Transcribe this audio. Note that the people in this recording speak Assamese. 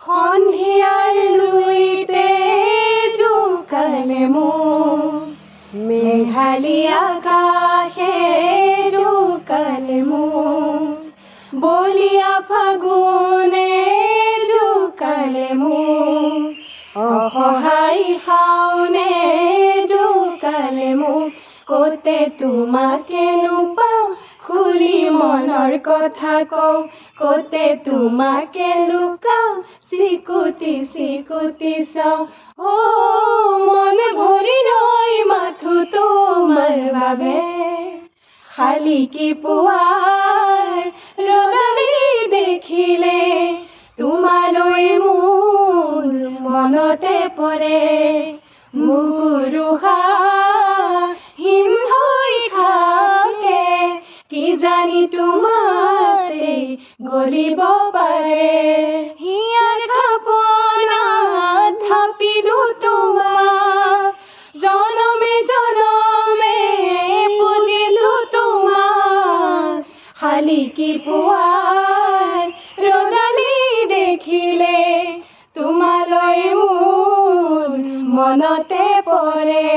সন্ধিয়াৰ লুইতে জোকালে মোক, মেঘালী আকাশে জোকালে মোক, বলিয়া ফাগুনে জোকালে মোক, অসহায় শাওনে জোকালে মোক। কতে তোমাকে নুপাওঁ, খুলি মনৰ কথা কওঁ, কতে তোমাকে লুকাওঁ, চিকুটি চিকুটি চাওঁ। অ মন ভৰি ৰয় মাথো তোমাৰ বাবে, শালিকি পুৱাৰ ৰ'দালি দেখিলে, তোমালৈ মোৰ মনতে পৰে। মুগুৰুহা হিম হৈ থাকে, কিজানি তোমাতে গলিব পাৰে। হিয়াৰ থাপনাত থাপিলো তোমাক, জনমে জনমে পুজিছো তোমাক, শালিকি পুৱাৰ ৰ'দালি দেখিলে, তোমালৈ মোৰ মনতে পৰে।